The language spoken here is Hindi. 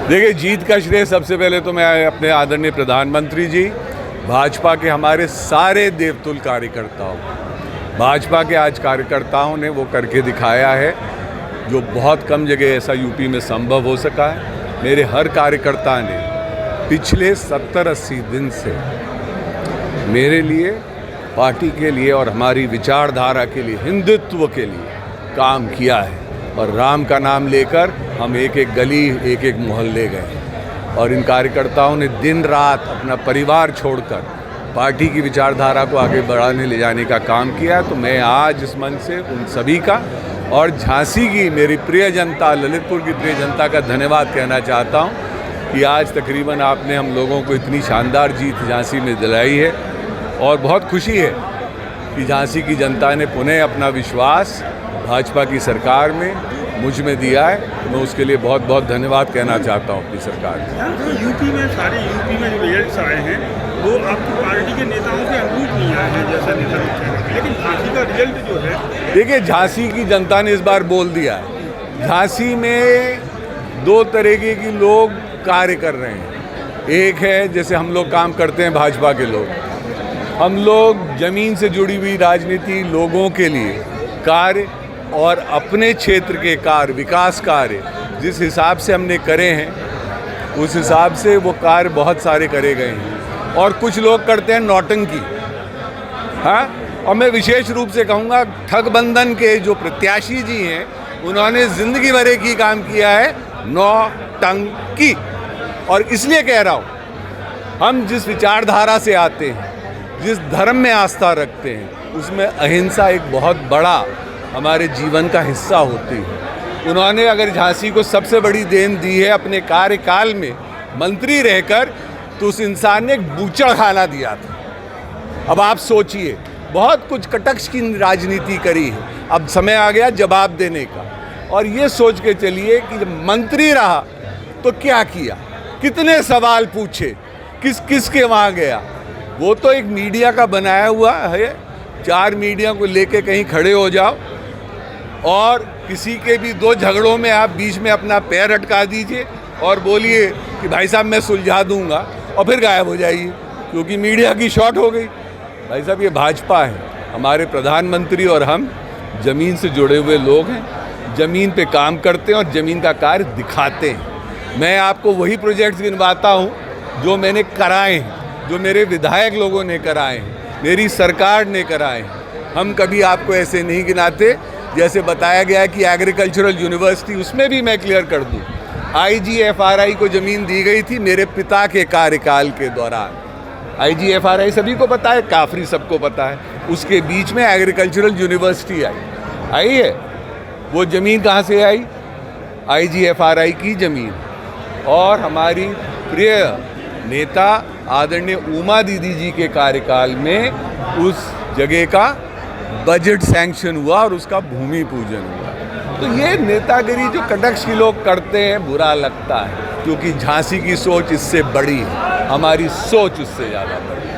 देखिए, जीत का श्रेय सबसे पहले तो मैं अपने आदरणीय प्रधानमंत्री जी, भाजपा के हमारे सारे देवतुल कार्यकर्ताओं, भाजपा के आज कार्यकर्ताओं ने वो करके दिखाया है जो बहुत कम जगह ऐसा यूपी में संभव हो सका है। मेरे हर कार्यकर्ता ने पिछले 70-80 दिन से मेरे लिए, पार्टी के लिए और हमारी विचारधारा के लिए, हिंदुत्व के लिए काम किया है। और राम का नाम लेकर हम एक एक गली, एक एक मोहल्ले गए और इन कार्यकर्ताओं ने दिन रात अपना परिवार छोड़कर पार्टी की विचारधारा को आगे बढ़ाने ले जाने का काम किया। तो मैं आज इस मंच से उन सभी का और झांसी की मेरी प्रिय जनता, ललितपुर की प्रिय जनता का धन्यवाद कहना चाहता हूं कि आज तकरीबन आपने हम लोगों को इतनी शानदार जीत झांसी में दिलाई है और बहुत खुशी है कि झांसी की जनता ने पुनः अपना विश्वास भाजपा की सरकार में मुझ में दिया है। तो मैं उसके लिए बहुत बहुत धन्यवाद कहना चाहता हूँ अपनी सरकार को। यूपी में जो रिजल्ट्स आए हैं वो आपकी पार्टी के नेताओं के अनुरूप नहीं आए हैं जैसा नेता लोग कह रहे हैं, लेकिन झांसी का रिजल्ट जो है, देखिए, झांसी की जनता ने इस बार बोल दिया है। झांसी में दो तरीके के लोग कार्य कर रहे हैं। एक है जैसे हम लोग काम करते हैं भाजपा के लोग, हम लोग जमीन से जुड़ी हुई राजनीति, लोगों के लिए कार्य और अपने क्षेत्र के कार्य, विकास कार्य जिस हिसाब से हमने करे हैं उस हिसाब से वो कार्य बहुत सारे करे गए हैं। और कुछ लोग करते हैं नौटंकी, हाँ। और मैं विशेष रूप से कहूँगा ठगबंधन के जो प्रत्याशी जी हैं उन्होंने ज़िंदगी भर एक ही काम किया है, नौटंकी। और इसलिए कह रहा हूँ, हम जिस विचारधारा से आते हैं, जिस धर्म में आस्था रखते हैं, उसमें अहिंसा एक बहुत बड़ा हमारे जीवन का हिस्सा होती है। उन्होंने अगर झांसी को सबसे बड़ी देन दी है अपने कार्यकाल में मंत्री रहकर, तो उस इंसान ने एक बूचड़ खाना दिया था। अब आप सोचिए, बहुत कुछ कटक्ष की राजनीति करी है, अब समय आ गया जवाब देने का। और ये सोच के चलिए कि जब मंत्री रहा तो क्या किया, कितने सवाल पूछे, किस किस के वहाँ गया। वो तो एक मीडिया का बनाया हुआ है, 4 मीडिया को लेके कहीं खड़े हो जाओ और किसी के भी 2 झगड़ों में आप बीच में अपना पैर अटका दीजिए और बोलिए कि भाई साहब मैं सुलझा दूंगा, और फिर गायब हो जाइए क्योंकि मीडिया की शॉर्ट हो गई। भाई साहब, ये भाजपा है, हमारे प्रधानमंत्री और हम ज़मीन से जुड़े हुए लोग हैं, ज़मीन पे काम करते हैं और ज़मीन का कार्य दिखाते हैं। मैं आपको वही प्रोजेक्ट्स गिनवाता हूँ जो मैंने कराए हैं, जो मेरे विधायक लोगों ने कराए हैं, मेरी सरकार ने कराए हैं। हम कभी आपको ऐसे नहीं गिनाते जैसे बताया गया है कि एग्रीकल्चरल यूनिवर्सिटी, उसमें भी मैं क्लियर कर दूं, IGFRI को ज़मीन दी गई थी मेरे पिता के कार्यकाल के दौरान। IGFRI सभी को पता है, काफरी सबको पता है। उसके बीच में एग्रीकल्चरल यूनिवर्सिटी आई है। वो ज़मीन कहाँ से आई? IGFRI की ज़मीन। और हमारी प्रिय नेता आदरणीय उमा दीदी जी के कार्यकाल में उस जगह का बजट सैंक्शन हुआ और उसका भूमि पूजन हुआ। तो ये नेतागिरी जो कटक्ष की लोग करते हैं, बुरा लगता है, क्योंकि झांसी की सोच इससे बड़ी है, हमारी सोच उससे ज़्यादा बड़ी है।